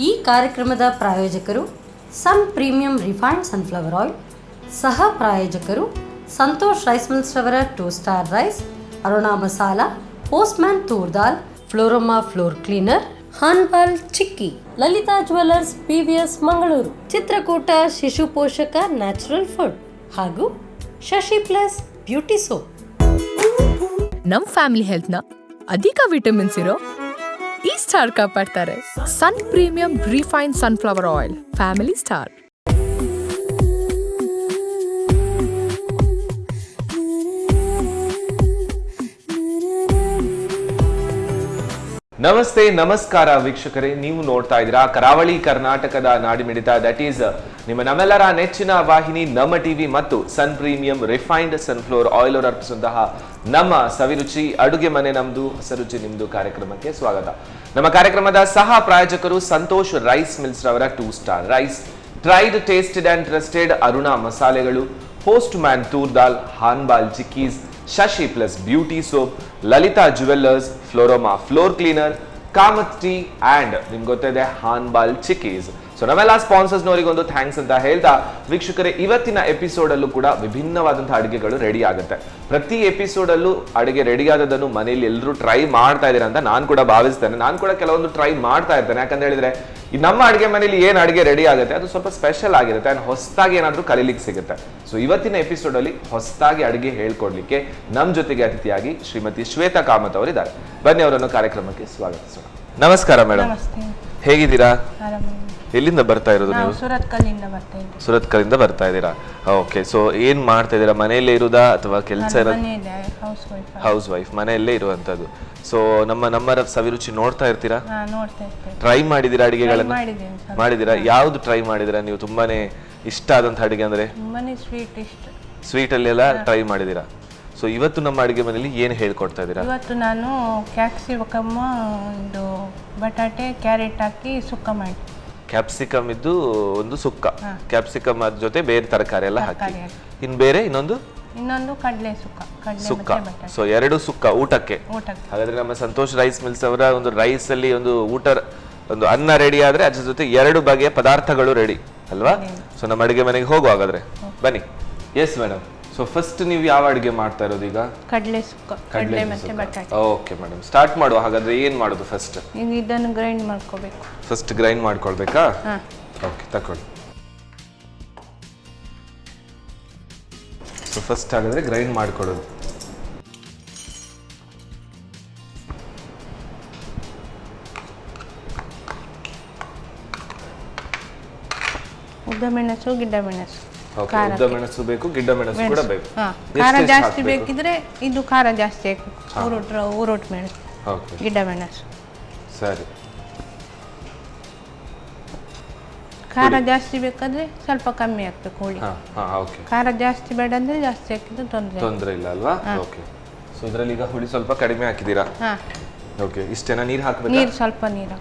ಈ ಕಾರ್ಯಕ್ರಮದ ಪ್ರಾಯೋಜಕರು Sun Premium refined sunflower oil, ಸಹ ಪ್ರಾಯೋಜಕರು ಸಂತೋಷ್ ರೈಸ್ ಮಿಲ್ಸ್ ರವರ 2 star rice, Aruna masala, Postman toor dal, Florama floor cleaner, ಹಾನ್ಪಾಲ್ chikki, Lalitha jewellers PVS Mangaluru, Chitrakoota Shishu Poshaka natural food ಹಾಗೂ ಶಶಿ ಪ್ಲಸ್ ಬ್ಯೂಟಿ ಸೋಪ್. ನಮ್ ಫ್ಯಾಮಿಲಿ ಹೆಲ್ತ್ ನ ಅಧಿಕ ವಿಟಮಿನ್ಸ್ ಇರೋ ಈ ಸ್ಟಾರ್ ಕಾಪಾಡ್ತಾರೆ. Sun Premium refined sunflower oil, family star. ನಮಸ್ತೆ, ನಮಸ್ಕಾರ ವೀಕ್ಷಕರೇ. ನೀವು ನೋಡ್ತಾ ಇದ್ದೀರಾ ಕರಾವಳಿ ಕರ್ನಾಟಕದ ನಾಡಿಮಿಡಿತ. ದಟ್ ಈಸ್ ನಮ್ಮೆಲ್ಲರ ನೆಚ್ಚಿನ ವಾಹಿನಿ ನಮ್ಮ ಟಿವಿ ಮತ್ತು ಸನ್ ಪ್ರೀಮಿಯಂ ರಿಫೈನ್ಡ್ ಸನ್ಫ್ಲವರ್ ಆಯಿಲ್ ಅವರು ಅರ್ಪಿಸುವಂತಹ ನಮ್ಮ ಸವಿರುಚಿ ಅಡುಗೆ ಮನೆ ನಮ್ದು, ಹೊಸರುಚಿ ನಿಮ್ದು ಕಾರ್ಯಕ್ರಮಕ್ಕೆ ಸ್ವಾಗತ. ನಮ್ಮ ಕಾರ್ಯಕ್ರಮದ ಸಹ ಪ್ರಾಯೋಜಕರು ಸಂತೋಷ್ ರೈಸ್ ಮಿಲ್ಸ್ ರವರ 2 star rice, tried tasted and trusted Aruna ಮಸಾಲೆಗಳು, ಪೋಸ್ಟ್ ಮ್ಯಾನ್ ತೂರ್ ದಾಲ್, ಹಾನ್ಬಾಲ್ chikkis, Shashi plus beauty soap, Lalitha jewellers, Florama floor cleaner, Kamath tea and ನಿಮ್ಗೆ ಗೊತ್ತಿದೆ ಹಾನ್ಬಾಲ್ ಚಿಕ್ಕೀಸ್. ಸೊ ನಮ್ಮೆಲ್ಲ ಸ್ಪಾನ್ಸರ್ಸ್ನವರಿಗೊಂದು ಥ್ಯಾಂಕ್ಸ್ ಅಂತ ಹೇಳ್ತಾ, ವೀಕ್ಷಕರೇ ಇವತ್ತಿನ ಎಪಿಸೋಡ್ ಅಲ್ಲೂ ಕೂಡ ವಿಭಿನ್ನವಾದಂತಹ ಅಡುಗೆಗಳು ರೆಡಿ ಆಗುತ್ತೆ. ಪ್ರತಿ ಎಪಿಸೋಡ್ ಅಲ್ಲೂ ಅಡುಗೆ ರೆಡಿ ಆದದನ್ನು ಮನೆಯಲ್ಲಿ ಎಲ್ಲರೂ ಟ್ರೈ ಮಾಡ್ತಾ ಇದ್ದೀರಾ ಅಂತ ನಾನು ಕೂಡ ಭಾವಿಸ್ತೇನೆ. ನಾನು ಕೂಡ ಕೆಲವೊಂದು ಟ್ರೈ ಮಾಡ್ತಾ ಇರ್ತೇನೆ. ಯಾಕಂತ ಹೇಳಿದ್ರೆ ಈ ನಮ್ಮ ಅಡುಗೆ ಮನೇಲಿ ಏನು ಅಡುಗೆ ರೆಡಿ ಆಗುತ್ತೆ ಅದು ಸ್ವಲ್ಪ ಸ್ಪೆಷಲ್ ಆಗಿರುತ್ತೆ ಅಂಡ್ ಹೊಸದಾಗಿ ಏನಾದರೂ ಕಲೀಲಿಕ್ಕೆ ಸಿಗುತ್ತೆ. ಸೊ ಇವತ್ತಿನ ಎಪಿಸೋಡ್ ಅಲ್ಲಿ ಹೊಸದಾಗಿ ಅಡುಗೆ ಹೇಳ್ಕೊಡ್ಲಿಕ್ಕೆ ನಮ್ಮ ಜೊತೆಗೆ ಅತಿಥಿಯಾಗಿ ಶ್ರೀಮತಿ ಶ್ವೇತಾ ಕಾಮತ್ ಅವರಿದ್ದಾರೆ. ಬನ್ನಿ, ಅವರನ್ನು ಕಾರ್ಯಕ್ರಮಕ್ಕೆ ಸ್ವಾಗತಿಸೋಣ. ನಮಸ್ಕಾರ ಮೇಡಮ್, ಹೇಗಿದ್ದೀರಾ? ಎಲ್ಲಿಂದ ಬರ್ತಾ ಇರೋದು ನೀವು? ಸುರತ್ಕಲ್ಲಿಂದ ಬರ್ತಾ ಇದ್ದೀರಾ? ಓಕೆ. ಸೊ ಏನ್ ಮಾಡ್ತಾ ಇದ್ದೀರಾ? ಮನೆಯಲ್ಲೇ ಇರುವುದಾ ಅಥವಾ ಕೆಲಸ? ಹೌಸ್ ವೈಫ್, ಮನೆಯಲ್ಲೇ ಇರುವಂತದ್ದು. ಸೊ ನಮ್ಮ ಸವಿರುಚಿ ನೋಡ್ತಾ ಇರ್ತೀರಾ? ಟ್ರೈ ಮಾಡಿದೀರಾ ಅಡಿಗೆಗಳನ್ನ? ಮಾಡಿದೀರಾ? ಯಾವ್ದು ಟ್ರೈ ಮಾಡಿದೀರಾ ನೀವು? ತುಂಬಾನೇ ಇಷ್ಟ ಆದಂತ ಅಡಿಗೆ ಅಂದ್ರೆ? ಸ್ವೀಟ್ ಅಲ್ಲಿ ಎಲ್ಲ ಟ್ರೈ ಮಾಡಿದೀರಾ? ಸೊ ಇವತ್ತು ನಮ್ಮ ಅಡಿಗೆ ಮನೆಯಲ್ಲಿ ಏನು ಹೇಳ್ಕೊಡ್ತಾ ಇದ್ದೀರಾ? ಇವತ್ತು ನಾನು ಕ್ಯಾಪ್ಸಿಕಮ್, ಒಂದು ಬಟಾಟೆ, ಕ್ಯಾರೆಟ್ ಹಾಕಿ ಸುಕ್ಕ ಮಾಡಿ. ಕ್ಯಾಪ್ಸಿಕಮ್ ಇದ್ದು ಒಂದು ಸುಕ್ಕ, ಕ್ಯಾಪ್ಸಿಕಮ್ ಅದ್ರ ಜೊತೆ ಬೇರೆ ತರಕಾರಿ ಎಲ್ಲ ಹಾಕಿ, ಇನ್ ಬೇರೆ ಇನ್ನೊಂದು ಕಡಲೆ ಸುಕ್ಕ. ಸೊ 2 ಸುಕ್ಕ ಊಟಕ್ಕೆ. ಹಾಗಾದ್ರೆ ನಮ್ಮ ಸಂತೋಷ್ ರೈಸ್ ಮಿಲ್ಸ್ ಅವರ ಒಂದು ರೈಸ್ ಅಲ್ಲಿ ಒಂದು ಅನ್ನ ರೆಡಿ ಆದ್ರೆ ಅದ್ರ ಜೊತೆ 2 ಬಗೆಯ ಪದಾರ್ಥಗಳು ರೆಡಿ ಅಲ್ವಾ? ಸೊ ನಮ್ಮ ಅಡಿಗೆ ಮನೆಗೆ ಹೋಗುವ ಹಾಗಾದ್ರೆ ಬನ್ನಿ. Yes madam. ಸೊ ಫಸ್ಟ್ ನೀವು ಯಾವ ಅಡಿಗೆ ಮಾಡ್ತಾ ಇರೋದು ಈಗ? ಕಡಲೆ ಸುಕ್ಕ, ಕಡಲೆ ಮತ್ತೆ ಬಟಾಟೆ. ಓಕೆ ಮೇಡಮ್, ಸ್ಟಾರ್ಟ್ ಮಾಡುವ. ಹಾಗಾದ್ರೆ ಏನ್ ಮಾಡೋದು ಫಸ್ಟ್? ಇದನ್ನು ಗ್ರೈಂಡ್ ಮಾಡ್ಕೋಬೇಕು. ಫಸ್ಟ್ ಗ್ರೈಂಡ್ ಮಾಡ್ಕೊಳ್ಬೇಕಾ? ಓಕೆ, ತಕೊಳ್ಳಿ. ಸೊ ಫಸ್ಟ್ ಹಾಗಾದ್ರೆ ಗ್ರೈಂಡ್ ಮಾಡ್ಕೊಳ್ಳೋದು. ಉದ್ದ ಮೆಣಸು, ಗಿಡ್ಡ ಮೆಣಸು. ಉದ್ದ ಮೆಣಸು ಬೇಕು, ಗಿಡ್ಡ ಮೆಣಸು ಕೂಡ ಬೇಕು. ಖಾರ ಜಾಸ್ತಿ ಬೇಕಿದ್ರೆ ಇದು ಖಾರ ಜಾಸ್ತಿ ಹಾಕಬೇಕು. ಊರೋಟ್ ಮೆಣಸು, ಗಿಡ್ಡ ಮೆಣಸು. ಸರಿ. ಖಾರ ಜಾಸ್ತಿ ಬೇಕಾದ್ರೆ ಸ್ವಲ್ಪ ಕಮ್ಮಿ ಹಾಕ್ಬೇಕು ಹುಳಿ. ಖಾರ ಜಾಸ್ತಿ ಬೇಡ ಅಂದ್ರೆ ಜಾಸ್ತಿ ಹಾಕಿದ್ರೆ ತೊಂದರೆ ಇಲ್ಲ ಅಲ್ವಾ? ಓಕೆ. ಸೊ ಇದರಲ್ಲಿ ಈಗ ಹುಳಿ ಸ್ವಲ್ಪ ಕಡಿಮೆ ಹಾಕಿದೀರಾ? ಓಕೆ. ಇಷ್ಟೇನಾ? ನೀರು ಹಾಕಬೇಕು? ನೀರು ಸ್ವಲ್ಪ ನೀರು.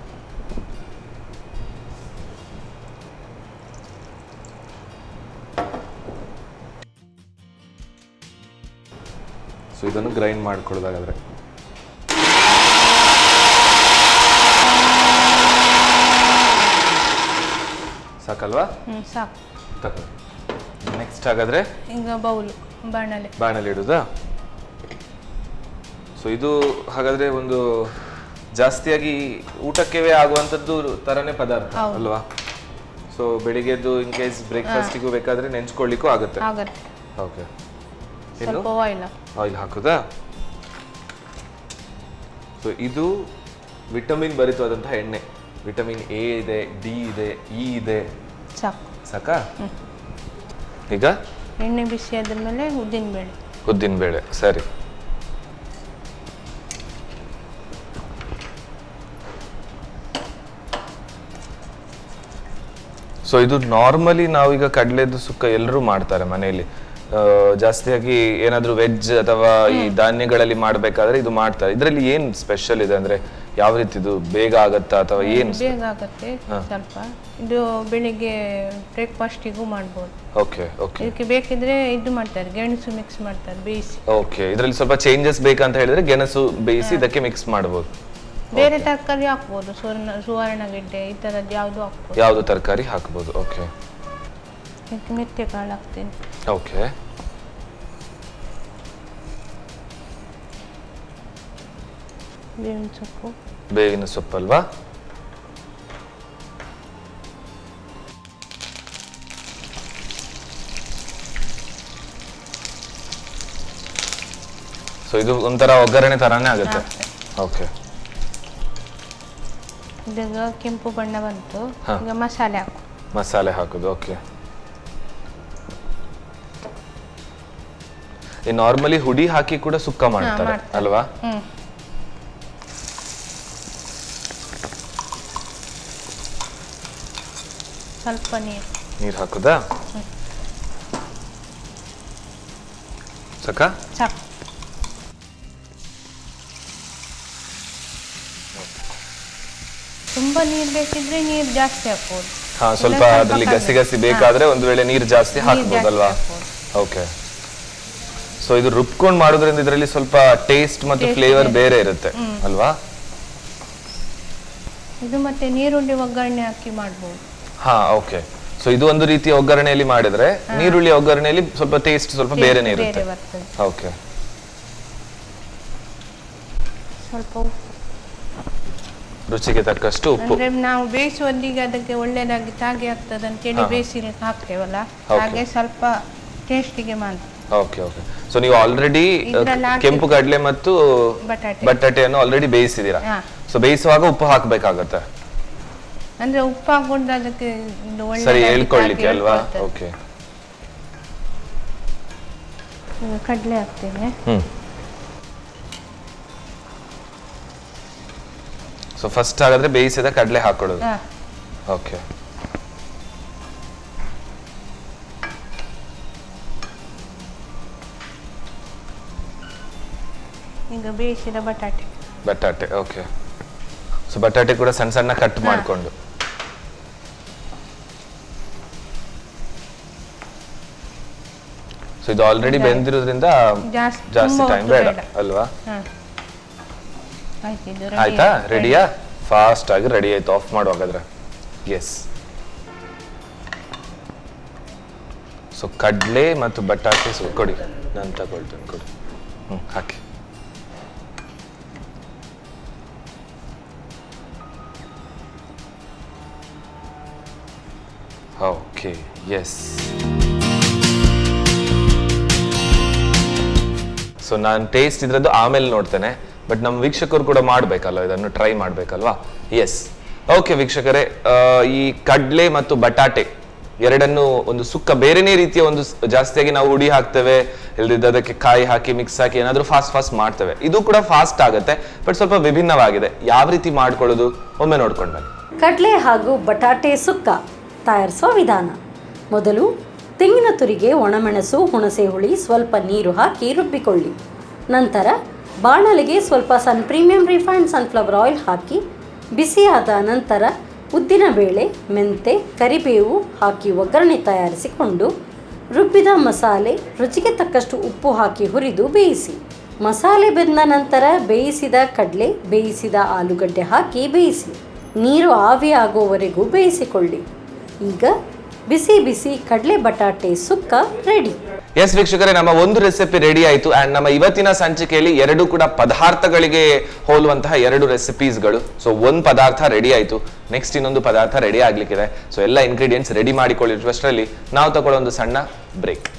ಸೊ ಇದನ್ನು ಗ್ರೈಂಡ್ ಮಾಡ್ಕೊಳ್ಳೋದಾದ್ರೆ ಸಾಕಲ್ವಾ? ಸಾಕು. ನೆಕ್ಸ್ಟ್ ಹಾಗಾದ್ರೆ ಈಗ ಬಾಣಲೆ ಇಡುದಾ? ಸೊ ಇದು ಹಾಗಾದ್ರೆ ಒಂದು ಜಾಸ್ತಿಯಾಗಿ ಊಟಕ್ಕೆ ಆಗುವಂತದ್ದು ತರನೇ ಪದಾರ್ಥ ಅಲ್ವಾ? ಸೊ ಬೆಳಿಗ್ಗೆದ್ದು ಇನ್ ಕೇಸ್ ಬ್ರೇಕ್ಫಾಸ್ಟಿಗೂ ಬೇಕಾದ್ರೆ ನೆಂಚ್ಕೊಳ್ಳಿಕ್ಕೂ ಆಗುತ್ತೆ. ಓಕೆ. ಆಯಿಲ್ ಹಾಕುದಾ? ಸೊ ಇದು ವಿಟಮಿನ್ ಭರಿತವಾದಂತಹ ಎಣ್ಣೆ. ವಿಟಮಿನ್ ಎ ಇದೆ, ಡಿ ಇದೆ, ಇ ಇದೆ. ಸಾಕಾ? ಈಗ ಎಣ್ಣೆ ಬಿಸಿ ಆದ ಮೇಲೆ ಉದ್ದಿನ ಬೇಳೆ. ಸರಿ. ಸೊ ಇದು ನಾರ್ಮಲಿ ನಾವೀಗ ಕಡಲೆದು ಸುಕ್ಕ ಎಲ್ಲರೂ ಮಾಡ್ತಾರೆ ಮನೆಯಲ್ಲಿ. ಜಾಸ್ತಿಯಾಗಿ ಏನಾದ್ರೂ ವೆಜ್ ಅಥವಾ ಈ ಧಾನ್ಯಗಳಲ್ಲಿ ಮಾಡ್ಬೇಕಾದ್ರೆ ಇದು ಮಾಡ್ತಾರೆ. ಇದರಲ್ಲಿ ಏನ್ ಸ್ಪೆಷಲ್ ಇದೆ ಅಂದ್ರೆ ಯಾವ ರೀತಿ ಇದು ಬೇಗ ಆಗತ್ತಾ ಅಥವಾ ಏನು? ಬೇಗ ಆಗುತ್ತೆ ಸ್ವಲ್ಪ. ಇದು ಬೆಳಿಗ್ಗೆ ಬ್ರೇಕ್ಫಾಸ್ಟಿಗೂ ಮಾಡ್ಬೋದು. Okay okay. ಇದಕ್ಕೆ ಬೇಕಿದ್ರೆ ಇದು ಮಾಡ್ತಾರೆ, ಗೆಣಸು ಮಿಕ್ಸ್ ಮಾಡ್ತಾರೆ ಬೇಯಿಸಿ. ಓಕೆ. ಇದರಲ್ಲಿ ಸ್ವಲ್ಪ ಚೇಂಜಸ್ ಬೇಕಂತ ಹೇಳಿದ್ರೆ ಗೆಣಸು ಬೇಯಿಸಿ ಇದಕ್ಕೆ ಮಿಕ್ಸ್ ಮಾಡಬಹುದು. ಬೇರೆ ತರಕಾರಿ ಹಾಕ್ಬೋದು, ಸುವರ್ಣಗೆಡ್ಡೆ ಈ ಥರದ್ದು ಯಾವುದು ಹಾಕ್ಬೋದು. ಯಾವುದು ತರಕಾರಿ ಹಾಕ್ಬೋದು. ಓಕೆ, ಇದಕ್ಕೆ ಮೆಂತ್ಯ ಕಾಳು ಹಾಕ್ತೀನಿ. ಓಕೆ, ಬೇವಿನ ಸೊಪ್ಪು, ಬೇವಿನ ಸೊಪ್ಪಲ್ವಾ? ಸೊ ಇದು ಒಂಥರ ಒಗ್ಗರಣೆ ತರಾನೇ ಆಗುತ್ತೆ. ಓಕೆ, ಇದೀಗ ಕೆಂಪು ಬಣ್ಣ ಬಂತು. ಈಗ ಮಸಾಲೆ ಹಾಕು. ಮಸಾಲೆ ಹಾಕೋದು. ಓಕೆ, ಈ ನಾರ್ಮಲಿ ಹುಡಿ ಹಾಕಿ ಕೂಡ ಸುಕ್ಕ ಮಾಡ್ತಾರೆ ಅಲ್ವಾ? ಸ್ವಲ್ಪ ನೀರು ಹಾಕುದಾ? ಸಾಕ? ಸಾಕು. ತುಂಬಾ ನೀರು ಬೇಕಿದ್ರೆ ನೀರು ಜಾಸ್ತಿ ಹಾಕ್ಬೋದು. ಸ್ವಲ್ಪ ಅದರಲ್ಲಿ ಗಸಿ ಗಸಿ ಬೇಕಾದ್ರೆ ಒಂದು ವೇಳೆ ನೀರು ಜಾಸ್ತಿ ಹಾಕ್ಬೋದಲ್ವಾ? ಓಕೆ, ಸೊ ಇದು ರುಬ್ಕೊಂಡು ಮಾಡೋದ್ರಿಂದ ಇದರಲ್ಲಿ ಸ್ವಲ್ಪ ಟೇಸ್ಟ್ ಮತ್ತು ಫ್ಲೇವರ್ ಬೇರೆ ಇರುತ್ತೆ ಅಲ್ವಾ? ಇದು ಮತ್ತೆ ನೀರುಳ್ಳಿ ಒಗ್ಗರಣೆ ಹಾಕಿ ಮಾಡ್ಬೋದು. ಓಕೆ, ಸೊ ಇದು ಒಂದು ರೀತಿಯ ಒಗ್ಗರಣೆಯಲ್ಲಿ ಮಾಡಿದ್ರೆ ನೀರುಳ್ಳಿ ಒಗ್ಗರಣೆಯಲ್ಲಿ ಸ್ವಲ್ಪ ಟೇಸ್ಟ್ ಸ್ವಲ್ಪ ಬೇರೆನೇ ಇರುತ್ತೆ. ಓಕೆ, ಸ್ವಲ್ಪ ರುಚಿಗೆ ತಕ್ಕಷ್ಟು ಉಪ್ಪು. ಅಂದ್ರೆ ನಾವು ಬೇಯಿಸುವಲ್ಲಿಗೆ ಅದಕ್ಕೆ ಒಳ್ಳೆದಾಗಿ ತಾಗಿ ಆಗ್ತದೆ ಅಂತೇಳಿ ಬೇಯಿಸಲಿಕ್ಕೆ ಹಾಕ್ತೇವಲ್ಲ, ಹಾಗೆ ಸ್ವಲ್ಪ ಟೇಸ್ಟಿಗೆ ಮಾತ್ರ. ಓಕೆ, ಓಕೆ, ಸೊ ನೀವು ಆಲ್ರೆಡಿ ಕೆಂಪು ಕಡಲೆ ಮತ್ತು ಬಟಾಟೆಯನ್ನು ಆಲ್ರೆಡಿ ಬೇಯಿಸಿದೀರಾ. ಸೊ ಬೇಯಿಸುವಾಗ ಉಪ್ಪು ಹಾಕಬೇಕಾಗುತ್ತೆ ಅಂದ್ರೆ ಉಪ್ಪು ಹಾಕೊಂಡು ಅದಕ್ಕೆ ಸರಿ ಹೇಳ್ಕೊಳ್ಳಿಕ್ಕೆ ಅಲ್ವಾ? ಓಕೆ, ಕಡಲೆ ಹಾಕ್ತೇನೆ. ಸೊ ಫಸ್ಟ್ ಹಾಗಾದ್ರೆ ಬೇಯಿಸಿದ ಕಡಲೆ ಹಾಕೊಳ್ಳೋದು. ಓಕೆ, ಈಗ ಬೇಯಿಸಿದ ಬಟಾಟೆ. ಓಕೆ, ಸೊ ಬಟಾಟೆ ಕೂಡ ಸಣ್ಣ ಸಣ್ಣ ಕಟ್ ಮಾಡಿಕೊಂಡು. ಸೊ ಇದು ಆಲ್ರೆಡಿ ಬೆಂದಿರೋದ್ರಿಂದ ಜಾಸ್ತಿ ಟೈಮ್ ಬೇಡ ಅಲ್ವಾ? ಆಯ್ತಾ? ರೆಡಿಯಾ? ಫಾಸ್ಟ್ ಆಗಿ ರೆಡಿ ಆಯ್ತು. ಆಫ್ ಮಾಡುವಾಗಾದ್ರೆ. ಎಸ್, ಸೊ ಕಡಲೆ ಮತ್ತು ಬಟಾಟೆ ಕೊಡಿ, ನಾನು ತಗೊಳ್ತೇನೆ. ಕೊಡಿ, ಹಾಕಿ. Okay, yes. ಸೊ ನಾನು ಟೇಸ್ಟ್ ಇದ್ರದ್ದು ಆಮೇಲೆ ನೋಡ್ತೇನೆ, ಬಟ್ ನಮ್ಮ ವೀಕ್ಷಕರು ಕೂಡ ಮಾಡ್ಬೇಕಲ್ವ, ಇದನ್ನು ಟ್ರೈ ಮಾಡ್ಬೇಕಲ್ವಾ? ಎಸ್. ಓಕೆ ವೀಕ್ಷಕರೇ, ಈ ಕಡ್ಲೆ ಮತ್ತು ಬಟಾಟೆ ಎರಡನ್ನು ಒಂದು ಸುಕ್ಕ ಬೇರೆನೇ ರೀತಿಯ ಒಂದು ಜಾಸ್ತಿಯಾಗಿ ನಾವು ಹುಡಿ ಹಾಕ್ತೇವೆ, ಇಲ್ದಿದ್ದ ಅದಕ್ಕೆ ಕಾಯಿ ಹಾಕಿ ಮಿಕ್ಸ್ ಹಾಕಿ ಏನಾದ್ರೂ ಫಾಸ್ಟ್ ಮಾಡ್ತೇವೆ. ಇದು ಕೂಡ ಫಾಸ್ಟ್ ಆಗುತ್ತೆ, ಬಟ್ ಸ್ವಲ್ಪ ವಿಭಿನ್ನವಾಗಿದೆ. ಯಾವ ರೀತಿ ಮಾಡ್ಕೊಳ್ಳೋದು ಒಮ್ಮೆ ನೋಡ್ಕೊಂಡು ಬನ್ನಿ. ಕಡಲೆ ಹಾಗೂ ಬಟಾಟೆ ಸುಕ್ಕ ತಯಾರಿಸುವ ವಿಧಾನ. ಮೊದಲು ತೆಂಗಿನ ತುರಿಗೆ ಒಣಮೆಣಸು, ಹುಣಸೆ ಹುಳಿ, ಸ್ವಲ್ಪ ನೀರು ಹಾಕಿ ರುಬ್ಬಿಕೊಳ್ಳಿ. ನಂತರ ಬಾಣಲೆಗೆ ಸ್ವಲ್ಪ ಸನ್ ಪ್ರೀಮಿಯಂ ರಿಫೈನ್ಡ್ ಸನ್ಫ್ಲವರ್ ಆಯಿಲ್ ಹಾಕಿ ಬಿಸಿಯಾದ ನಂತರ ಉದ್ದಿನಬೇಳೆ, ಮೆಂತೆ, ಕರಿಬೇವು ಹಾಕಿ ಒಗ್ಗರಣೆ ತಯಾರಿಸಿಕೊಂಡು ರುಬ್ಬಿದ ಮಸಾಲೆ, ರುಚಿಗೆ ತಕ್ಕಷ್ಟು ಉಪ್ಪು ಹಾಕಿ ಹುರಿದು ಬೇಯಿಸಿ. ಮಸಾಲೆ ಬೆಂದ ನಂತರ ಬೇಯಿಸಿದ ಕಡಲೆ, ಬೇಯಿಸಿದ ಆಲೂಗಡ್ಡೆ ಹಾಕಿ ಬೇಯಿಸಿ. ನೀರು ಆವಿಯಾಗುವವರೆಗೂ ಬೇಯಿಸಿಕೊಳ್ಳಿ. ಈಗ ಬಿಸಿ ಬಿಸಿ ಕಡಲೆ ಬಟಾಟೆ ಸುಕ್ಕ ರೆಡಿ. ಎಸ್ ವೀಕ್ಷಕರೇ, ನಮ್ಮ ಒಂದು ರೆಸಿಪಿ ರೆಡಿ ಆಯಿತು. ಆ್ಯಂಡ್ ನಮ್ಮ ಇವತ್ತಿನ ಸಂಚಿಕೆಯಲ್ಲಿ ಎರಡು ಕೂಡ ಪದಾರ್ಥಗಳಿಗೆ ಹೋಲುವಂತಹ ಎರಡು ರೆಸಿಪೀಸ್ಗಳು. ಸೊ ಒಂದು ಪದಾರ್ಥ ರೆಡಿ ಆಯಿತು, ನೆಕ್ಸ್ಟ್ ಇನ್ನೊಂದು ಪದಾರ್ಥ ರೆಡಿ ಆಗ್ಲಿಕ್ಕಿದೆ. ಸೊ ಎಲ್ಲ ಇಂಗ್ರೀಡಿಯೆಂಟ್ಸ್ ರೆಡಿ ಮಾಡಿಕೊಳ್ಳಿರುವಷ್ಟರಲ್ಲಿ ನಾವು ತಗೊಳ್ಳೋ ಒಂದು ಸಣ್ಣ ಬ್ರೇಕ್.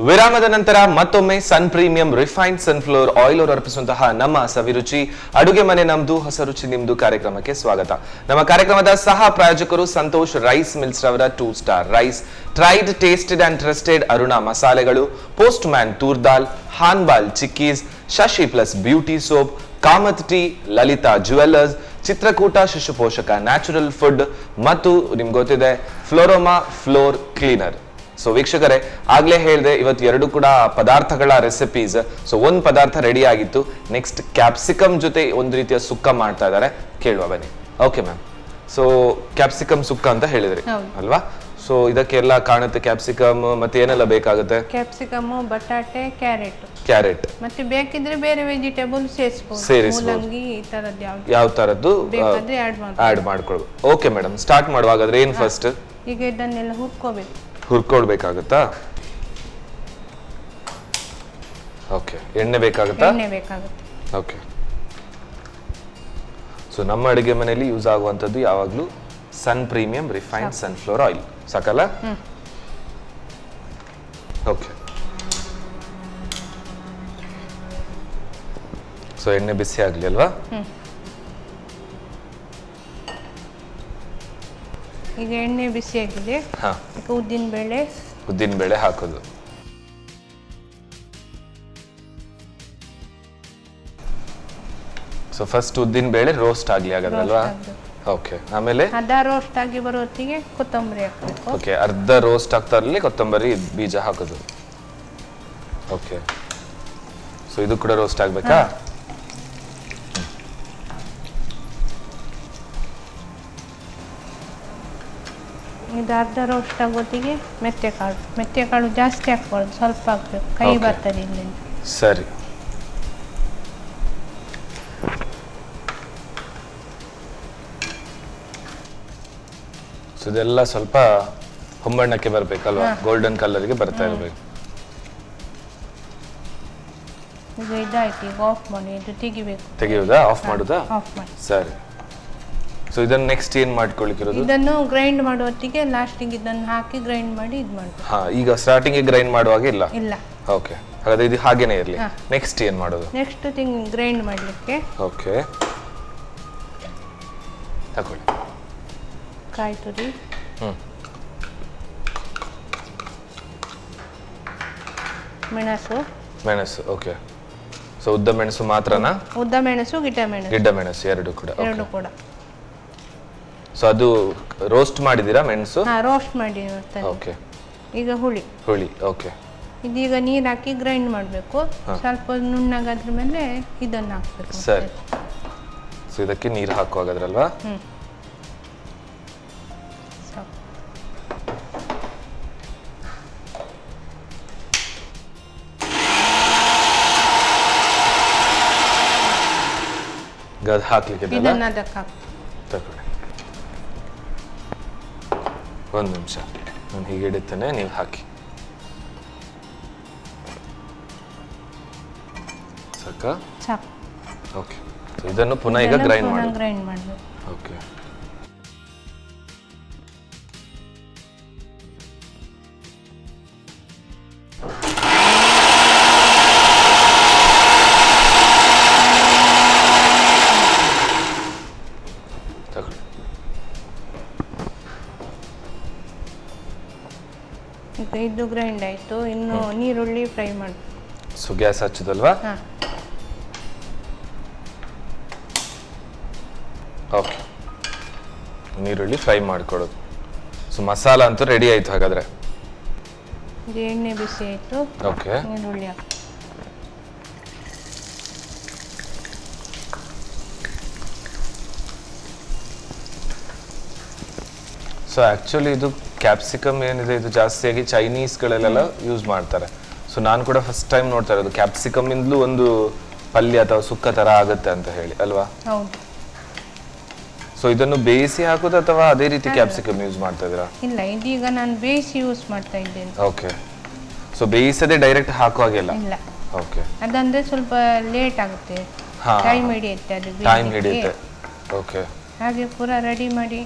ವಿರಾಮದ ನಂತರ ಮತ್ತೊಮ್ಮೆ ಸನ್ ಪ್ರೀಮಿಯಂ ರಿಫೈನ್ಡ್ ಸನ್ಫ್ಲವರ್ ಆಯಿಲ್ ಅವರು ಅರ್ಪಿಸುವಂತಹ ನಮ್ಮ ಸವಿರುಚಿ ಅಡುಗೆ ಮನೆ ನಮ್ದು ಹೊಸ ರುಚಿ ನಿಮ್ದು ಕಾರ್ಯಕ್ರಮಕ್ಕೆ ಸ್ವಾಗತ. ನಮ್ಮ ಕಾರ್ಯಕ್ರಮದ ಸಹ ಪ್ರಾಯೋಜಕರು ಸಂತೋಷ್ ರೈಸ್ ಮಿಲ್ಸ್ ರವರ 2 star rice, tried tasted and trusted Aruna ಮಸಾಲೆಗಳು, ಪೋಸ್ಟ್ ಮ್ಯಾನ್ ತೂರ್ ದಾಲ್, ಹಾನ್ಬಾಲ್ chikkis, Shashi plus beauty soap, Kamath tea, Lalitha jewellers, Chitrakoota Shishu Poshaka natural food ಮತ್ತು ನಿಮ್ಗೆ ಗೊತ್ತಿದೆ ಫ್ಲೋರೋಮಾ ಫ್ಲೋರ್ ಕ್ಲೀನರ್. ಸೊ ವೀಕ್ಷಕರೇ, ಆಗ್ಲೇ ಹೇಳಿದೆ ಇವತ್ತು ಎರಡು ಕೂಡ ಪದಾರ್ಥಗಳ ರೆಸಿಪೀಸ್. ಸೊ ಒಂದು ಪದಾರ್ಥ ರೆಡಿ ಆಗಿತ್ತು, ನೆಕ್ಸ್ಟ್ ಕ್ಯಾಪ್ಸಿಕಮ್ ಜೊತೆ ಒಂದು ರೀತಿಯ ಸುಕ್ಕ ಮಾಡ್ತಾ ಇದ್ದಾರೆ, ಕೇಳುವ ಬನ್ನಿ. ಓಕೆ ಮ್ಯಾಮ್, ಸೊ ಕ್ಯಾಪ್ಸಿಕಮ್ ಸುಕ್ಕ ಅಂತ ಹೇಳಿದ್ರಿ ಅಲ್ವಾ? ಸೊ ಸೊ ಇದಕ್ಕೆಲ್ಲ ಕಾಣುತ್ತೆ ಕ್ಯಾಪ್ಸಿಕಮ್ ಮತ್ತೆ ಏನೆಲ್ಲ ಬೇಕಾಗುತ್ತೆ? ಕ್ಯಾಪ್ಸಿಕಮ್, ಬಟಾಟೆ, ಕ್ಯಾರೆಟ್ ಮತ್ತೆ ಬೇಕಿದ್ರೆ ಬೇರೆ ವೆಜಿಟೇಬಲ್ ಸೇರಿಸಬಹುದು. ಮೂಲಂಗಿ ಈ ತರದ್ದು ಯಾವ ತರದ್ದು ಬೇಕಾದ್ರೆ ಆಡ್ ಮಾಡ್ಕೊಳ್ಬೇಕು. ಓಕೆ ಮೇಡಮ್, ಸ್ಟಾರ್ಟ್ ಮಾಡುವಾಗಾದ್ರೆ ಏನು ಫಸ್ಟ್? ಈಗ ಇದನ್ನೆಲ್ಲ ಹುರ್ಕೊಳ್ಬೇಕಾಗುತ್ತಾ? ಓಕೆ, ಎಣ್ಣೆ ಬೇಕಾಗುತ್ತಾ? ಎಣ್ಣೆ ಬೇಕಾಗುತ್ತೆ. ಓಕೆ, ಸೊ ನಮ್ಮ ಅಡುಗೆ ಮನೆಯಲ್ಲಿ ಯೂಸ್ ಆಗುವಂಥದ್ದು ಯಾವಾಗಲೂ ಸನ್ ಪ್ರೀಮಿಯಂ ರಿಫೈನ್ಡ್ ಸನ್ಫ್ಲವರ್ ಆಯಿಲ್ ಸಾಕಲ್ಲ? ಓಕೆ, ಸೊ ಎಣ್ಣೆ ಬಿಸಿ ಆಗಲಿ ಅಲ್ವಾ? ಈಗ ಎಣ್ಣೆ ಬಿಸಿ ಆಗಿದೆ. ಈಗ ಉದ್ದಿನ ಬೇಳೆ ಹಾಕೋದು. ಸೊ ಫಸ್ಟ್ ಉದ್ದಿನ ಬೇಳೆ ರೋಸ್ಟ್ ಆಗಲಿ ಆಗೋದಲ್ವಾ? ಓಕೆ, ಆಮೇಲೆ ಅರ್ಧ ರೋಸ್ಟ್ ಆಗಿ ಬರೋತ್ತಿಗೆ ಕೊತ್ತಂಬರಿ ಹಾಕಬೇಕು. ಓಕೆ, ಅರ್ಧ ರೋಸ್ಟ್ ಆಗ್ತಾ ಇರಲಿ ಕೊತ್ತಂಬರಿ ಬೀಜ ಹಾಕೋದು. ಓಕೆ, ಸೊ ಇದು ಕೂಡ ರೋಸ್ಟ್ ಆಗಬೇಕಾ? ಇದು ಅರ್ಧ ರೋಸ್ಟ್ ಆಗೋತ್ತಿಗೆ ಮೆಂತ್ಯಕಾಳು ಜಾಸ್ತಿ ಹಾಕ್ಬಾರ್ದು, ಸ್ವಲ್ಪ ಹಾಕ್ಬೇಕು, ಕೈ ಬರ್ತದೆ ಇಲ್ಲಿಂದ. ಸರಿ, ಸೊ ಇದೆಲ್ಲ ಸ್ವಲ್ಪ ಹೊಂಬಣ್ಣಕ್ಕೆ ಬರ್ಬೇಕಲ್ವಾ? ಗೋಲ್ಡನ್ ಕಲರ್ಗೆ ಬರ್ತಾ ಇರಬೇಕು. ಈಗ ಇದಾಯ್ತು, ಈಗ ಆಫ್ ಮಾಡಿ. ಇದು ತೆಗಿಯೋದಾ? ಆಫ್ ಮಾಡುದಾ? ಆಫ್ ಮಾಡಿ. ಸರಿ, ಸೊ ಇದನ್ನ ನೆಕ್ಸ್ಟ್ ಏನ್ ಮಾಡ್ಕೊಳ್ಳಿಕ್ಕಿರೋದು? ಇದನ್ನು ಗ್ರೈಂಡ್ ಮಾಡುವತ್ತಿಗೆ ಲಾಸ್ಟಿಗೆ ಇದನ್ನು ಹಾಕಿ ಗ್ರೈಂಡ್ ಮಾಡಿ ಇದು ಮಾಡಬೇಕು. ಈಗ ಸ್ಟಾರ್ಟಿಂಗ್ ಗ್ರೈಂಡ್ ಮಾಡುವಾಗ ಇಲ್ಲ. ಓಕೆ, ಹಾಗಾದ್ರೆ ಇದು ಹಾಗೇನೇ ಇರಲಿ. ನೆಕ್ಸ್ಟ್ ಏನ್ ಮಾಡೋದು? ನೆಕ್ಸ್ಟ್ ಗ್ರೈಂಡ್ ಮಾಡ್ಲಿಕ್ಕೆ ಓಕೆ, ತಗೊಳ್ಳಿ. ಕಾಯಿ ತುರಿ, ಮೆಣಸು. ಓಕೆ, ಸೊ ಉದ್ದ ಮೆಣಸು ಮಾತ್ರನಾ? ಉದ್ದ ಮೆಣಸು, ಗಿಡ್ಡ ಮೆಣಸು ಎರಡು ಕೂಡ. ಸೊ ಅದು ರೋಸ್ಟ್ ಮಾಡಿದೀರಾ ಮೆಣಸು? ರೋಸ್ಟ್ ಮಾಡಿ. ಓಕೆ, ಈಗ ಹುಳಿ. ಓಕೆ, ಇದೀಗ ನೀರು ಹಾಕಿ ಗ್ರೈಂಡ್ ಮಾಡಬೇಕು. ಸ್ವಲ್ಪ ನುಣ್ಣಗಾದ್ರ ಮೇಲೆ ಇದನ್ನು ಹಾಕ್ಬೇಕು. ಸರಿ, ಸೊ ಇದಕ್ಕೆ ನೀರು ಹಾಕುವಾಗದ್ರಲ್ವಾ? ಗದ್ ಹಾಕ್ಲಿಕ್ಕೆ ಇದನ್ನ ಅದಕ್ಕೆ ಹಾಕಿ ತಗೊಳ್ಳಿ. ಒಂದು ನಿಮಿಷ, ನಾನು ಹೀಗೆ ಇಡುತ್ತೇನೆ, ನೀವು ಹಾಕಿ. ಸಾಕಾ? ಸಾಕು. ಓಕೆ, ಇದನ್ನು ಪುನಃ ಈಗ ಗ್ರೈಂಡ್ ಮಾಡಬೇಕು. ಓಕೆ, ಈಗ ಇದು ಗ್ರೈಂಡ್ ಆಯ್ತು. ಇನ್ನು ನೀರುಳ್ಳಿ ಫ್ರೈ ಮಾಡಿ. ಸೊ ಗ್ಯಾಸ್ ಹಚ್ಚೋದಲ್ವಾ? ಓಕೆ, ನೀರುಳ್ಳಿ ಫ್ರೈ ಮಾಡ್ಕೊಡೋದು. ಸೊ ಮಸಾಲ ಅಂತೂ ರೆಡಿ ಆಯ್ತು ಹಾಗಾದ್ರೆ. ಎಣ್ಣೆ ಬಿಸಿ ಆಯ್ತು. ಓಕೆ, ನೀರುಳ್ಳಿ ಹಾಕಿ. ಸೊ ಆಕ್ಚುಲಿ ಇದು ಕ್ಯಾಪ್ಸಿಕಮ್ ಏನಿದೆ, ಇದು ಜಾಸ್ತಿಯಾಗಿ ಚೈನೀಸ್ಗಳಲ್ಲೆಲ್ಲ ಯೂಸ್ ಮಾಡ್ತಾರೆ. ಸೊ ನಾನು ಕೂಡ ಫಸ್ಟ್ ಟೈಮ್ ನೋಡ್ತಾ ಇರೋದು ಕ್ಯಾಪ್ಸಿಕಮ್ ಇಂದಲೂ ಒಂದು ಪಲ್ಯ ಅಥವಾ ಸುಕ್ಕ ತರ ಆಗುತ್ತೆ ಅಂತ ಹೇಳಿ ಅಲ್ವಾ? ಹೌದು. ಸೊ ಇದನ್ನು ಬೇಯಿಸಿ ಹಾಕೋದು ಅಥವಾ ಅದೇ ರೀತಿ ಕ್ಯಾಪ್ಸಿಕಮ್ ಯೂಸ್ ಮಾಡ್ತಾ ಇದ್ದೀರಾ? ಇಲ್ಲ, ಇದೀಗ ನಾನು ಬೇಯಿಸಿ ಯೂಸ್ ಮಾಡ್ತಾ ಇದ್ದೇನೆ. ಓಕೆ, ಸೊ ಬೇಯಿಸದೆ ಡೈರೆಕ್ಟ್ ಹಾಕುವಾಗೆಲ್ಲ? ಇಲ್ಲ. ಓಕೆ, ಅದಂದ್ರೆ ಸ್ವಲ್ಪ ಲೇಟ್ ಆಗುತ್ತೆ, ಟೈಮ್ ಹಿಡಿಯುತ್ತೆ. ಅದು ಟೈಮ್ ಹಿಡಿಯುತ್ತೆ. ಓಕೆ, ಹಾಗೆ ಪೂರಾ ರೆಡಿ ಮಾಡಿ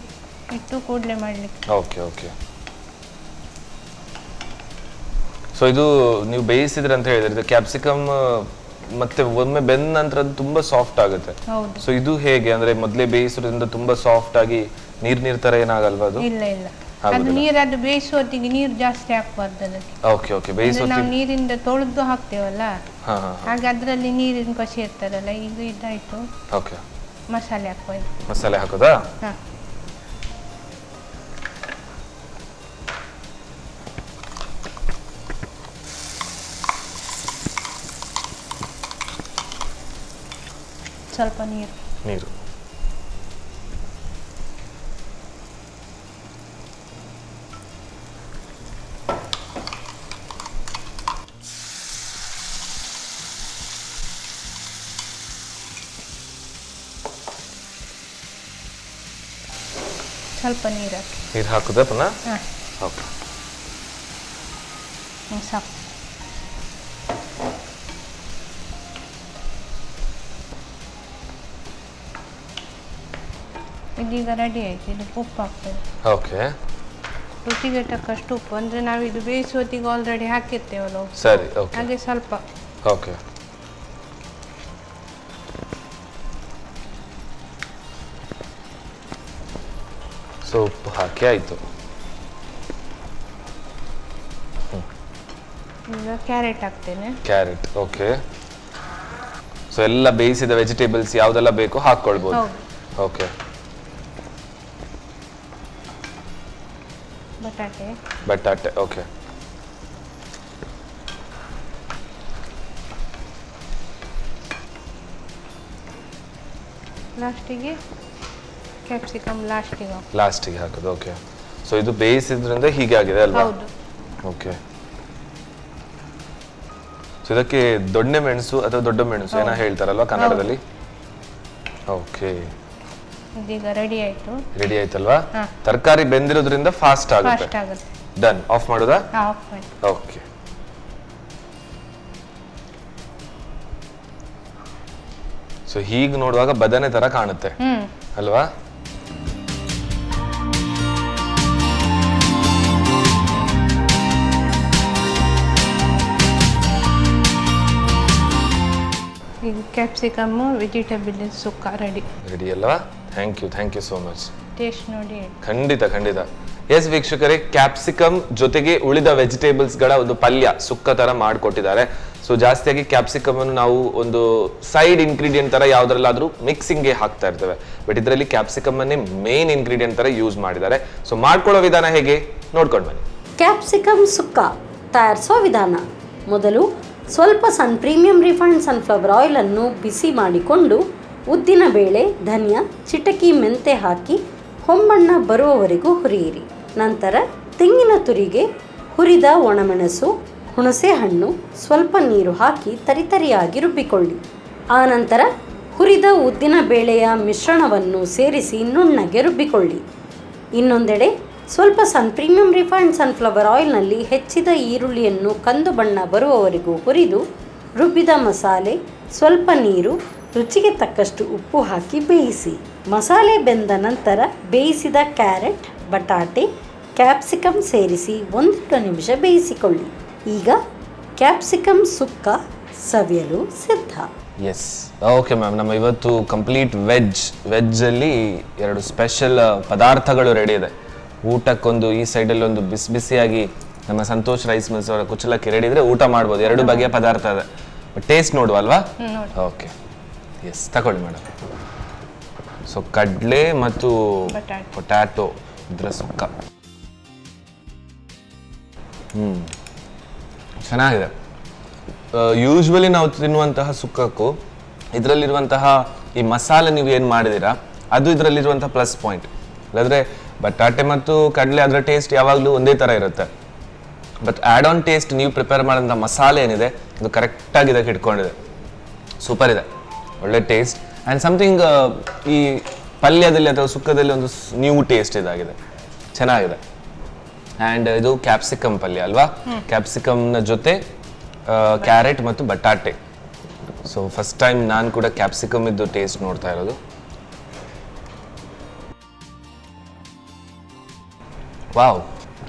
ಇಟ್ಟು ಕೂಡಲೇ ಮಾಡಲಿಕ್ಕೆ. ಓಕೆ, ಸೊ ಇದು ನೀವು ಬೇಯಿಸಿದ್ರೆ ಅಂತ ಹೇಳಿದ್ರೆ ಇದು ಕ್ಯಾಪ್ಸಿಕಮ್ ಮತ್ತೆ ಒಮ್ಮೆ ಬೆಂದ ನಂತರ ಅದು ತುಂಬಾ ಸಾಫ್ಟ್ ಆಗುತ್ತೆ. ಹೌದು. ಸೊ ಇದು ಹೇಗೆ ಅಂದ್ರೆ ಮೊದಲೇ ಬೇಯಿಸೋದ್ರಿಂದ ತುಂಬಾ ಸಾಫ್ಟ್ ಆಗಿ ನೀರ್ ತರ ಏನಾಗಲ್ವಾ ಅದು? ಇಲ್ಲ, ಅದು ನೀರು, ಅದು ಬೇಯಿಸೋತ್ತಿಗೆ ನೀರು ಜಾಸ್ತಿ ಹಾಕಬಾರ್ದು ಅದಕ್ಕೆ. ಓಕೆ, ಬೇಯಿಸೋ ನಾವು ನೀರಿಂದ ತೊಳೆದು ಹಾಕ್ತೇವಲ್ಲ, ಹಾಗೆ ಅದರಲ್ಲಿ ನೀರಿನ ಕಸಿ ಇರ್ತದಲ್ಲ. ಈಗ ಇದಾಯ್ತು. ಓಕೆ, ಮಸಾಲೆ ಹಾಕ್ಬೋದು. ಮಸಾಲೆ ಹಾಕೋದಾ? ಸ್ವಲ್ಪ ನೀರು. ಸ್ವಲ್ಪ ನೀರು ಹಾಕಿ. ನೀರು ಹಾಕುದಾ ಪುನಃ? ಹಾಂ ಓಕೆ. ಸಾಕು. ಇದೀಗ ರೆಡಿ ಆಯ್ತು. ಇದಕ್ಕೆ ಉಪ್ಪು ಹಾಕ್ತೇವೆ. ಓಕೆ. ರುಚಿಗೆ ತಕ್ಕಷ್ಟು ಉಪ್ಪು, ಅಂದರೆ ನಾವಿದು ಬೇಯಿಸೋದಿಗೆ ಆಲ್ರೆಡಿ ಹಾಕಿರ್ತೇವಲ್ಲ ಉಪ್ಪು. ಸರಿ, ಓಕೆ. ಹಾಗೆ ಸ್ವಲ್ಪ. ಓಕೆ. ಸೊ ಉಪ್ಪು ಹಾಕಿ ಆಯಿತು. ಈಗ ಕ್ಯಾರೆಟ್ ಹಾಕ್ತೇನೆ. Carrot, okay. ಸೊ ಎಲ್ಲ ಬೇಯಿಸಿದ ವೆಜಿಟೇಬಲ್ಸ್ ಯಾವುದೆಲ್ಲ ಬೇಕೋ ಹಾಕ್ಕೊಳ್ಬೋದು. ಹೌದು. ಓಕೆ. ಬಟಾಟೆ, ಓಕೆ. ಲಾಸ್ಟಿಗೆ ಕ್ಯಾಪ್ಸಿಕಮ್ ಲಾಸ್ಟಿಗೆ ಹಾಕೋದು, ಓಕೆ. ಸೊ ಇದು ಬೇಯಿಸಿದ್ರಿಂದ ಹೀಗೆ ಆಗಿದೆ ಅಲ್ವಾ? ಹೌದು. ಓಕೆ. ಸೊ ಇದಕ್ಕೆ ದೊಣ್ಣೆ ಮೆಣಸು ಅಥವಾ ದೊಡ್ಡ ಮೆಣಸು ಏನೋ ಹೇಳ್ತಾರಲ್ವಾ ಕನ್ನಡದಲ್ಲಿ? ಓಕೆ. ಇದೀಗ ರೆಡಿ ಆಯ್ತು. ರೆಡಿ ಆಯ್ತಲ್ವಾ? ತರಕಾರಿ ಬೆಂದಿರೋದ್ರಿಂದ ಫಾಸ್ಟ್ ಆಗುತ್ತೆ. ಡನ್. ಆಫ್ ಮಾಡೋದಾ? ಆಫ್ ಮಾಡಿ. ಓಕೆ. ಸೊ ಹೀಗೆ ನೋಡುವಾಗ ಬದನೆ ತರ ಕಾಣುತ್ತೆ ಅಲ್ವಾ? ಈಗ ಕ್ಯಾಪ್ಸಿಕಮ್ ವೆಜಿಟೇಬಲ್ ಸುಕ್ಕ ರೆಡಿ ಅಲ್ವಾ? Thank you so much. Taste ನೋಡಿ. ಖಂಡಿತ. ಎಸ್ ವೀಕ್ಷಕರೇ, ಕ್ಯಾಪ್ಸಿಕಮ್ ಜೊತೆಗೆ ಉಳಿದ ವೆಜಿಟೇಬಲ್ಸ್ ಗಳ ಒಂದು ಪಲ್ಯ ಸುಕ್ಕ ತರ ಮಾಡಿಕೊಟ್ಟಿದ್ದಾರೆ. ಸೊ ಜಾಸ್ತಿಯಾಗಿ ಕ್ಯಾಪ್ಸಿಕಮ್ ಅನ್ನು ನಾವು ಒಂದು ಸೈಡ್ ಇಂಗ್ರೀಡಿಯೆಂಟ್ ತರ ಯಾವ್ದ್ರಲ್ಲಾದ್ರೂ ಮಿಕ್ಸಿಂಗ್ಗೆ ಹಾಕ್ತಾ ಇರ್ತೇವೆ, ಬಟ್ ಇದರಲ್ಲಿ ಕ್ಯಾಪ್ಸಿಕಮ್ ಅನ್ನೇ ಮೇನ್ ಇಂಗ್ರೀಡಿಯೆಂಟ್ ತರ ಯೂಸ್ ಮಾಡಿದ್ದಾರೆ. ಸೊ ಮಾಡ್ಕೊಳ್ಳೋ ವಿಧಾನ ಹೇಗೆ ನೋಡ್ಕೊಂಡು ಬನ್ನಿ. ಕ್ಯಾಪ್ಸಿಕಮ್ ಸುಕ್ಕ ತಯಾರಿಸೋ ವಿಧಾನ. ಮೊದಲು ಸ್ವಲ್ಪ ಪ್ರೀಮಿಯಂ ರಿಫೈನ್ಡ್ ಸನ್ಫ್ಲವರ್ ಆಯಿಲನ್ನು ಬಿಸಿ ಮಾಡಿಕೊಂಡು ಉದ್ದಿನ ಬೇಳೆ, ಧನಿಯಾ, ಚಿಟಕಿ ಮೆಂತೆ ಹಾಕಿ ಹೊಂಬಣ್ಣ ಬರುವವರೆಗೂ ಹುರಿಯಿರಿ. ನಂತರ ತೆಂಗಿನ ತುರಿಗೆ ಹುರಿದ ಒಣಮೆಣಸು, ಹುಣಸೆ ಹಣ್ಣು, ಸ್ವಲ್ಪ ನೀರು ಹಾಕಿ ತರಿತರಿಯಾಗಿ ರುಬ್ಬಿಕೊಳ್ಳಿ. ಆನಂತರ ಹುರಿದ ಉದ್ದಿನ ಬೇಳೆಯ ಮಿಶ್ರಣವನ್ನು ಸೇರಿಸಿ ನುಣ್ಣಗೆ ರುಬ್ಬಿಕೊಳ್ಳಿ. ಇನ್ನೊಂದೆಡೆ ಸ್ವಲ್ಪ ಪ್ರೀಮಿಯಂ ರಿಫೈನ್ಡ್ ಸನ್ಫ್ಲವರ್ ಆಯಿಲ್ನಲ್ಲಿ ಹೆಚ್ಚಿದ ಈರುಳ್ಳಿಯನ್ನು ಕಂದು ಬಣ್ಣ ಬರುವವರೆಗೂ ಹುರಿದು ರುಬ್ಬಿದ ಮಸಾಲೆ, ಸ್ವಲ್ಪ ನೀರು, ರುಚಿಗೆ ತಕ್ಕಷ್ಟು ಉಪ್ಪು ಹಾಕಿ ಬೇಯಿಸಿ. ಮಸಾಲೆ ಬೆಂದ ನಂತರ ಬೇಯಿಸಿದ ಕ್ಯಾರೆಟ್, ಬಟಾಟೆ, ಕ್ಯಾಪ್ಸಿಕಮ್ ಸೇರಿಸಿ 1 ನಿಮಿಷ ಬೇಯಿಸಿಕೊಳ್ಳಿ. ಈಗ ಕ್ಯಾಪ್ಸಿಕಮ್ ಸುಕ್ಕ ಸವಿಯಲು ಸಿದ್ಧ. Yes, okay ma'am. ನಮ್ಮ ಇವತ್ತು ಕಂಪ್ಲೀಟ್ ವೆಜ್ಜಲ್ಲಿ 2 ಸ್ಪೆಷಲ್ ಪದಾರ್ಥಗಳು ರೆಡಿ ಇದೆ. ಊಟಕ್ಕೊಂದು ಈ ಸೈಡಲ್ಲಿ ಒಂದು ಬಿಸಿಯಾಗಿ ನಮ್ಮ ಸಂತೋಷ್ ರೈಸ್ ಮಿಲ್ಸ್ ಅವರ ಕುಚ್ಚಲಕ್ಕಿ ರೆಡಿ ಇದ್ರೆ ಊಟ ಮಾಡ್ಬೋದು. 2 ಬಗೆಯ ಪದಾರ್ಥ ಇದೆ. ಟೇಸ್ಟ್ ನೋಡುವ ಅಲ್ವಾ? ಓಕೆ. ಎಸ್, ತಗೊಳ್ಳಿ ಮೇಡಮ್. ಸೊ ಕಡಲೆ ಮತ್ತು ಪೊಟ್ಯಾಟೊ ಇದ್ರ ಸುಕ್ಕ. ಚೆನ್ನಾಗಿದೆ. ಯೂಶ್ವಲಿ ನಾವು ತಿನ್ನುವಂತಹ ಸುಕ್ಕಕ್ಕೂ ಇದರಲ್ಲಿರುವಂತಹ ಈ ಮಸಾಲೆ ನೀವು ಏನು ಮಾಡಿದ್ದೀರಾ ಅದು ಇದರಲ್ಲಿರುವಂತಹ ಪ್ಲಸ್ ಪಾಯಿಂಟ್. ಇಲ್ಲಾಂದರೆ ಬಟಾಟೆ ಮತ್ತು ಕಡಲೆ ಅದರ ಟೇಸ್ಟ್ ಯಾವಾಗಲೂ ಒಂದೇ ಥರ ಇರುತ್ತೆ, ಬಟ್ ಆ್ಯಡ್ ಆನ್ ಟೇಸ್ಟ್ ನೀವು ಪ್ರಿಪೇರ್ ಮಾಡೋಂಥ ಮಸಾಲೆ ಏನಿದೆ ಅದು ಕರೆಕ್ಟಾಗಿ ಇದಕ್ಕೆ ಇಟ್ಕೊಂಡಿದೆ. ಸೂಪರ್ ಇದೆ, ಒಳ್ಳೆ ಟೇಸ್ಟ್. ಆ್ಯಂಡ್ ಸಮಥಿಂಗ್ ಈ ಪಲ್ಯದಲ್ಲಿ ಅಥವಾ ಸುಕ್ಕದಲ್ಲಿ ಒಂದು ನ್ಯೂ ಟೇಸ್ಟ್ ಇದಾಗಿದೆ, ಚೆನ್ನಾಗಿದೆ. ಆ್ಯಂಡ್ ಇದು ಕ್ಯಾಪ್ಸಿಕಮ್ ಪಲ್ಯ ಅಲ್ವಾ? ಕ್ಯಾಪ್ಸಿಕಮ್ನ ಜೊತೆ ಕ್ಯಾರೆಟ್ ಮತ್ತು ಬಟಾಟೆ. ಸೊ ಫಸ್ಟ್ ಟೈಮ್ ನಾನು ಕೂಡ ಕ್ಯಾಪ್ಸಿಕಮ್ ಇದ್ದು ಟೇಸ್ಟ್ ನೋಡ್ತಾ ಇರೋದು. ವಾವ್.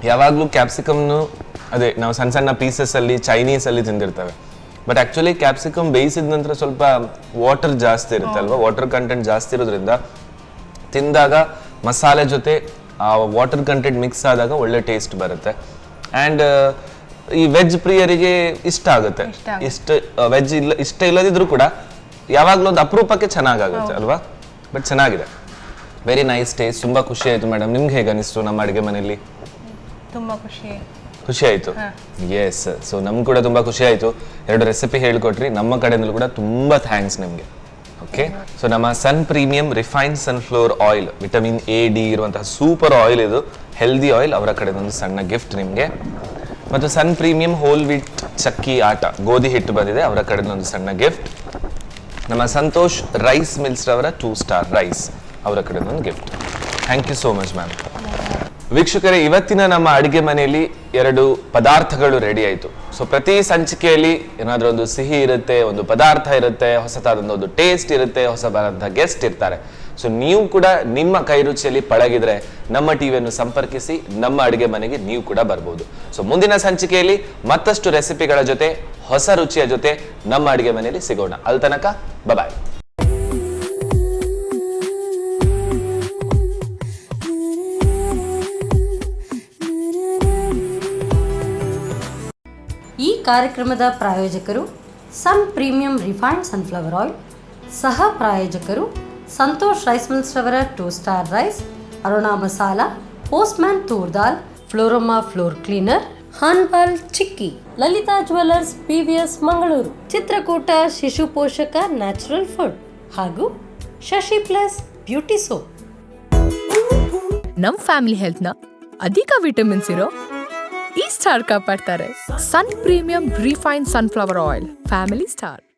ಯಾವಾಗಲೂ ಕ್ಯಾಪ್ಸಿಕಮ್ನು ಅದೇ ನಾವು ಸಣ್ಣ ಸಣ್ಣ ಪೀಸಸ್ಸಲ್ಲಿ ಚೈನೀಸಲ್ಲಿ ತಿಂದಿರ್ತೇವೆ, ಬಟ್ ಆ್ಯಕ್ಚುಲಿ ಕ್ಯಾಪ್ಸಿಕಮ್ ಬೇಯಿಸಿದ ನಂತರ ಸ್ವಲ್ಪ ವಾಟರ್ ಜಾಸ್ತಿ ಇರುತ್ತೆ ಅಲ್ವಾ? ವಾಟರ್ ಕಂಟೆಂಟ್ ಜಾಸ್ತಿ ಇರೋದ್ರಿಂದ ತಿಂದಾಗ ಮಸಾಲೆ ಜೊತೆ ಆ ವಾಟರ್ ಕಂಟೆಂಟ್ ಮಿಕ್ಸ್ ಆದಾಗ ಒಳ್ಳೆ ಟೇಸ್ಟ್ ಬರುತ್ತೆ. ಆ್ಯಂಡ್ ಈ ವೆಜ್ ಪ್ರಿಯರಿಗೆ ಇಷ್ಟ ಆಗುತ್ತೆ. ವೆಜ್ ಇಷ್ಟ ಇಲ್ಲದಿದ್ರೂ ಕೂಡ ಯಾವಾಗಲೂ ಒಂದು ಅಪರೂಪಕ್ಕೆ ಚೆನ್ನಾಗಾಗುತ್ತೆ ಅಲ್ವಾ? ಬಟ್ ಚೆನ್ನಾಗಿದೆ, ವೆರಿ ನೈಸ್ ಟೇಸ್ಟ್. ತುಂಬ ಖುಷಿ ಆಯಿತು ಮೇಡಮ್. ನಿಮ್ಗೆ ಹೇಗೆ ಅನಿಸ್ತು ನಮ್ಮ ಅಡುಗೆ ಮನೆಯಲ್ಲಿ? ತುಂಬ ಖುಷಿ ಆಯಿತು. ಎಸ್, ಸೊ ನಮ್ಗೆ ಕೂಡ ತುಂಬ ಖುಷಿ ಆಯಿತು. 2 ರೆಸಿಪಿ ಹೇಳ್ಕೊಟ್ರಿ, ನಮ್ಮ ಕಡೆಯಿಂದಲೂ ಕೂಡ ತುಂಬ ಥ್ಯಾಂಕ್ಸ್ ನಿಮಗೆ. ಓಕೆ, ಸೊ ನಮ್ಮ Sun Premium refined sunflower oil, vitamin A, D ಇರುವಂತಹ ಸೂಪರ್ ಆಯಿಲ್, ಇದು ಹೆಲ್ದಿ ಆಯಿಲ್. ಅವರ ಕಡೆಯಿಂದ ಒಂದು ಸಣ್ಣ ಗಿಫ್ಟ್ ನಿಮಗೆ. ಮತ್ತು ಸನ್ ಪ್ರೀಮಿಯಂ ಹೋಲ್ ವೀಟ್ ಚಕ್ಕಿ ಆಟ, ಗೋಧಿ ಹಿಟ್ಟು ಬಂದಿದೆ, ಅವರ ಕಡೆಯಿಂದ ಒಂದು ಸಣ್ಣ ಗಿಫ್ಟ್. ನಮ್ಮ ಸಂತೋಷ್ ರೈಸ್ ಮಿಲ್ಸ್ ರವರ 2 ಸ್ಟಾರ್ ರೈಸ್, ಅವರ ಕಡೆಯಿಂದ ಒಂದು gift. Thank you so much ma'am. ವೀಕ್ಷಕರೇ, ಇವತ್ತಿನ ನಮ್ಮ ಅಡಿಗೆ ಮನೆಯಲ್ಲಿ 2 ಪದಾರ್ಥಗಳು ರೆಡಿ ಆಯಿತು. ಸೊ ಪ್ರತಿ ಸಂಚಿಕೆಯಲ್ಲಿ ಏನಾದರೂ ಒಂದು ಸಿಹಿ ಇರುತ್ತೆ, ಒಂದು ಪದಾರ್ಥ ಇರುತ್ತೆ, ಹೊಸತಾದಂಥ ಒಂದು ಟೇಸ್ಟ್ ಇರುತ್ತೆ, ಹೊಸಬಾದಂಥ ಗೆಸ್ಟ್ ಇರ್ತಾರೆ. ಸೊ ನೀವು ಕೂಡ ನಿಮ್ಮ ಕೈ ರುಚಿಯಲ್ಲಿ ಪಳಗಿದ್ರೆ ನಮ್ಮ ಟಿವಿಯನ್ನು ಸಂಪರ್ಕಿಸಿ, ನಮ್ಮ ಅಡಿಗೆ ಮನೆಗೆ ನೀವು ಕೂಡ ಬರ್ಬೋದು. ಸೊ ಮುಂದಿನ ಸಂಚಿಕೆಯಲ್ಲಿ ಮತ್ತಷ್ಟು ರೆಸಿಪಿಗಳ ಜೊತೆ, ಹೊಸ ರುಚಿಯ ಜೊತೆ ನಮ್ಮ ಅಡಿಗೆ ಮನೆಯಲ್ಲಿ ಸಿಗೋಣ. ಅಲ್ಲಿ ತನಕ ಬಾಯ್. ಈ ಕಾರ್ಯಕ್ರಮದ ಪ್ರಾಯೋಜಕರು Sun Premium refined sunflower oil, ಸಹ ಪ್ರಾಯೋಜಕರು ಸಂತೋಷ್ ರೈಸ್ ಮಿಲ್ಸ್ ರವರ 2 star rice, Aruna masala, Postman toor dal, Florama floor cleaner, ಹಾನ್ಪಾಲ್ chikki, Lalitha jewellers PVS Mangaluru, Chitrakoota Shishu Poshaka natural food ಹಾಗೂ ಶಶಿ ಪ್ಲಸ್ ಬ್ಯೂಟಿ ಸೋಪ್. ನಮ್ ಫ್ಯಾಮಿಲಿ ಹೆಲ್ತ್ನ ಅಧಿಕ ವಿಟಮಿನ್ಸ್ ಇರೋ ಈ ಸ್ಟಾರ್ ಕಾಪಾಡ್ತಾರೆ. Sun Premium refine sunflower oil, family star.